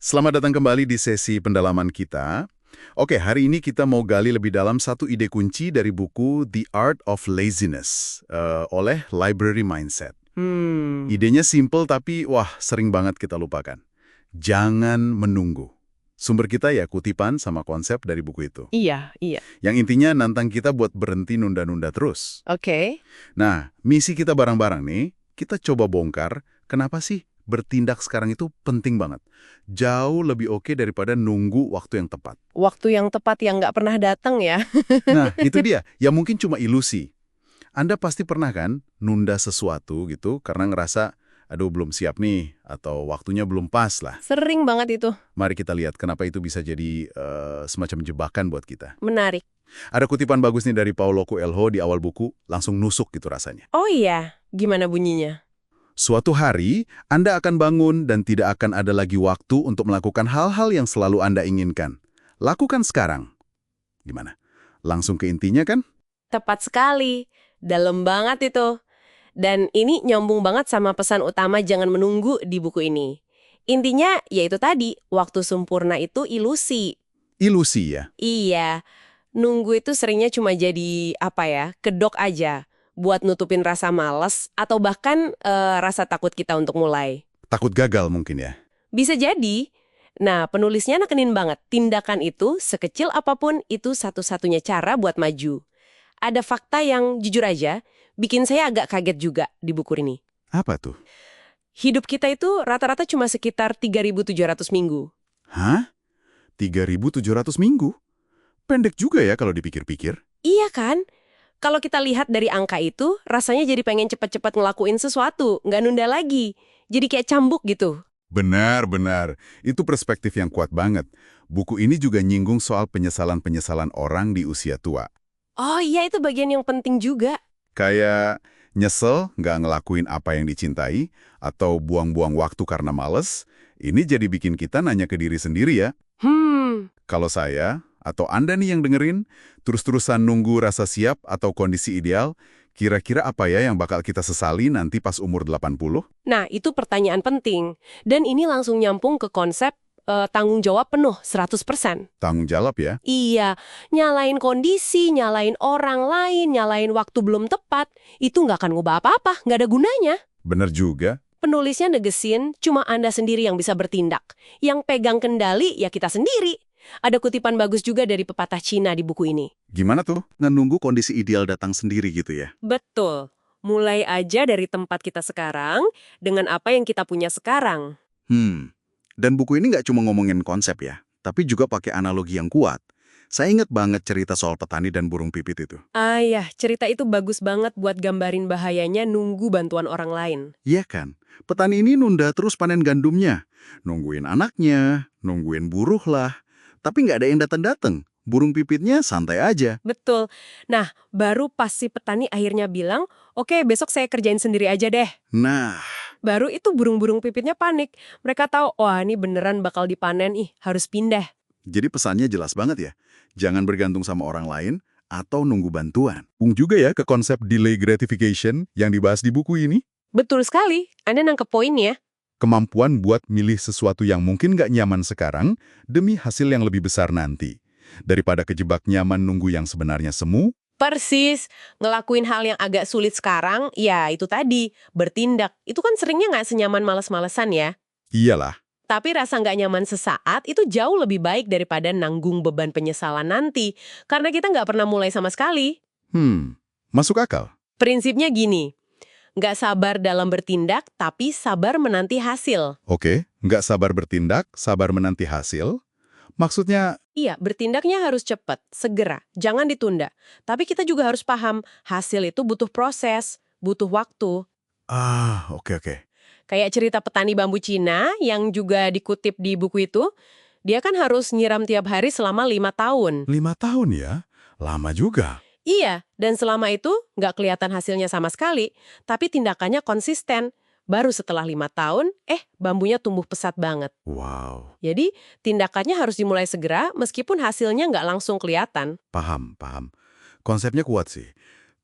Selamat datang kembali di sesi pendalaman kita. Oke, hari ini kita mau gali lebih dalam satu ide kunci dari buku The Art of Laziness oleh Library Mindset. Hmm, Idenya simple tapi wah sering banget kita lupakan. Jangan menunggu. Sumber kita ya kutipan sama konsep dari buku itu. iya, iya. Yang intinya nantang kita buat berhenti nunda-nunda terus. Oke. Nah, misi kita bareng-barang nih, kita coba bongkar kenapa sih bertindak sekarang itu penting banget. Jauh lebih oke daripada nunggu waktu yang tepat. Waktu yang tepat yang nggak pernah datang ya. Nah, itu dia. Ya mungkin cuma ilusi. Anda pasti pernah kan nunda sesuatu gitu karena ngerasa, aduh belum siap nih, atau waktunya belum pas lah. Sering banget itu. Mari kita lihat kenapa itu bisa jadi semacam jebakan buat kita. Menarik. Ada kutipan bagus nih dari Paulo Coelho di awal buku, langsung nusuk gitu rasanya. Oh iya, gimana bunyinya? Suatu hari, Anda akan bangun dan tidak akan ada lagi waktu untuk melakukan hal-hal yang selalu Anda inginkan. Lakukan sekarang. Gimana? Langsung ke intinya kan? Tepat sekali. Dalam banget itu. Dan ini nyambung banget sama pesan utama jangan menunggu di buku ini. Intinya yaitu tadi, waktu sempurna itu ilusi. Ilusi ya. Iya, nunggu itu seringnya cuma jadi apa ya, kedok aja. Buat nutupin rasa malas atau bahkan rasa takut kita untuk mulai. Takut gagal mungkin ya. Bisa jadi. Nah, penulisnya nekenin banget, tindakan itu sekecil apapun itu satu-satunya cara buat maju. Ada fakta yang jujur aja, bikin saya agak kaget juga di buku ini. Apa tuh? Hidup kita itu rata-rata cuma sekitar 3.700 minggu. Hah? 3.700 minggu? Pendek juga ya kalau dipikir-pikir. Iya kan? Kalau kita lihat dari angka itu, rasanya jadi pengen cepat-cepat ngelakuin sesuatu, nggak nunda lagi. Jadi kayak cambuk gitu. Benar. Itu perspektif yang kuat banget. Buku ini juga nyinggung soal penyesalan-penyesalan orang di usia tua. Oh iya, itu bagian yang penting juga. Kayak nyesel nggak ngelakuin apa yang dicintai, atau buang-buang waktu karena males, ini jadi bikin kita nanya ke diri sendiri ya. Kalau saya, atau Anda nih yang dengerin, terus-terusan nunggu rasa siap atau kondisi ideal, kira-kira apa ya yang bakal kita sesali nanti pas umur 80? Nah, itu pertanyaan penting. Dan ini langsung nyambung ke konsep tanggung jawab penuh 100%. Tanggung jawab ya. Iya, nyalain kondisi, nyalain orang lain, nyalain waktu belum tepat, itu nggak akan ngubah apa-apa, nggak ada gunanya. Bener juga. Penulisnya negesin cuma Anda sendiri yang bisa bertindak. Yang pegang kendali ya kita sendiri. Ada kutipan bagus juga dari pepatah Cina di buku ini. Gimana tuh? Nunggu kondisi ideal datang sendiri gitu ya? Betul. Mulai aja dari tempat kita sekarang, dengan apa yang kita punya sekarang. Dan buku ini nggak cuma ngomongin konsep ya, tapi juga pakai analogi yang kuat. Saya ingat banget cerita soal petani dan burung pipit itu. Ah ya, cerita itu bagus banget buat gambarin bahayanya nunggu bantuan orang lain. Iya kan? Petani ini nunda terus panen gandumnya. Nungguin anaknya, nungguin buruh lah. Tapi nggak ada yang datang-datang. Burung pipitnya santai aja. Betul. Nah, baru pas si petani akhirnya bilang, oke besok saya kerjain sendiri aja deh. Nah, Baru itu burung-burung pipitnya panik. Mereka tahu, wah ini beneran bakal dipanen, harus pindah. jadi pesannya jelas banget ya. Jangan bergantung sama orang lain atau nunggu bantuan. Juga ya ke konsep delay gratification yang dibahas di buku ini. Betul sekali, Anda nangkep poinnya. Kemampuan buat milih sesuatu yang mungkin nggak nyaman sekarang demi hasil yang lebih besar nanti. Daripada kejebak nyaman nunggu yang sebenarnya semu. Persis, ngelakuin hal yang agak sulit sekarang, ya itu tadi, bertindak. Itu kan seringnya nggak senyaman males-malesan ya. Iyalah. Tapi rasa nggak nyaman sesaat itu jauh lebih baik daripada nanggung beban penyesalan nanti. Karena kita nggak pernah mulai sama sekali. Masuk akal. Prinsipnya gini, nggak sabar dalam bertindak, tapi sabar menanti hasil. Oke, nggak sabar bertindak, sabar menanti hasil. Maksudnya, Iya, bertindaknya harus cepat, segera, jangan ditunda. Tapi kita juga harus paham, hasil itu butuh proses, butuh waktu. oke. Kayak cerita petani bambu Cina yang juga dikutip di buku itu, dia kan harus nyiram tiap hari selama 5 tahun. 5 tahun ya? Lama juga. Iya, dan selama itu nggak kelihatan hasilnya sama sekali, tapi tindakannya konsisten. Baru setelah 5 tahun, bambunya tumbuh pesat banget. Wow, Jadi, tindakannya harus dimulai segera meskipun hasilnya nggak langsung kelihatan. paham. Konsepnya kuat sih.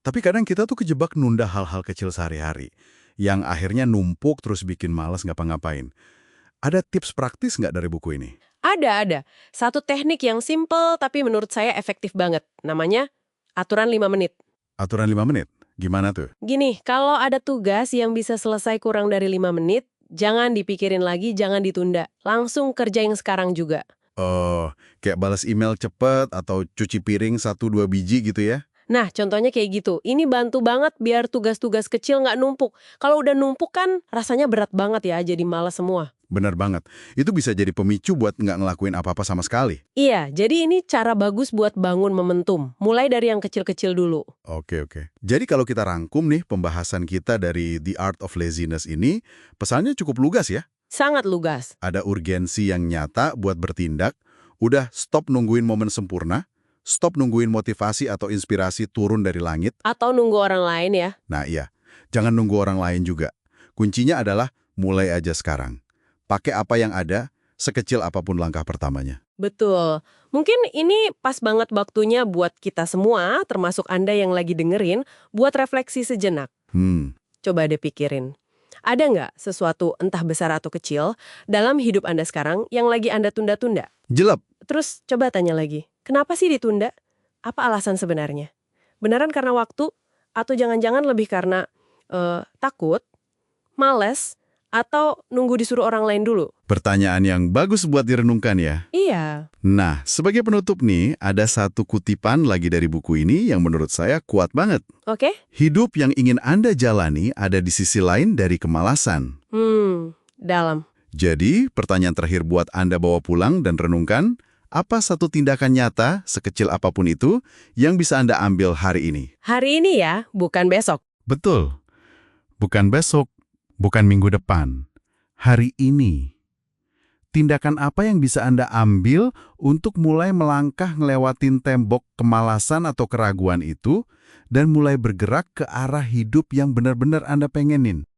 Tapi kadang kita tuh kejebak nunda hal-hal kecil sehari-hari, yang akhirnya numpuk terus bikin malas ngapa-ngapain. Ada tips praktis nggak dari buku ini? Ada. Satu teknik yang simple tapi menurut saya efektif banget. Namanya aturan 5 menit. Aturan 5 menit? Gimana tuh? Gini, kalau ada tugas yang bisa selesai kurang dari 5 menit, jangan dipikirin lagi, jangan ditunda. Langsung kerjain sekarang juga. Oh, kayak balas email cepet atau cuci piring 1-2 biji gitu ya? Nah, contohnya kayak gitu. Ini bantu banget biar tugas-tugas kecil nggak numpuk. Kalau udah numpuk kan rasanya berat banget ya, jadi malas semua. Benar banget. Itu bisa jadi pemicu buat nggak ngelakuin apa-apa sama sekali. Iya, jadi ini cara bagus buat bangun momentum. Mulai dari yang kecil-kecil dulu. Oke. Jadi kalau kita rangkum nih pembahasan kita dari The Art of Laziness ini, pesannya cukup lugas ya. Sangat lugas. Ada urgensi yang nyata buat bertindak, udah stop nungguin momen sempurna, stop nungguin motivasi atau inspirasi turun dari langit. Atau nunggu orang lain ya. Nah iya, jangan nunggu orang lain juga. Kuncinya adalah mulai aja sekarang. Pakai apa yang ada, sekecil apapun langkah pertamanya. Betul. Mungkin ini pas banget waktunya buat kita semua, termasuk Anda yang lagi dengerin, buat refleksi sejenak. Coba deh pikirin. Ada nggak sesuatu entah besar atau kecil dalam hidup Anda sekarang yang lagi Anda tunda-tunda? Jelek. Terus coba tanya lagi, kenapa sih ditunda? Apa alasan sebenarnya? Beneran karena waktu? Atau jangan-jangan lebih karena takut, males, atau nunggu disuruh orang lain dulu? Pertanyaan yang bagus buat direnungkan ya. Iya. Nah, sebagai penutup nih, ada satu kutipan lagi dari buku ini yang menurut saya kuat banget. Oke? Hidup yang ingin Anda jalani ada di sisi lain dari kemalasan. Dalam. Jadi, pertanyaan terakhir buat Anda bawa pulang dan renungkan, apa satu tindakan nyata, sekecil apapun itu, yang bisa Anda ambil hari ini? Hari ini ya, bukan besok. Betul. Bukan besok, bukan minggu depan. Hari ini. Tindakan apa yang bisa Anda ambil untuk mulai melangkah ngelewatin tembok kemalasan atau keraguan itu dan mulai bergerak ke arah hidup yang benar-benar Anda pengenin?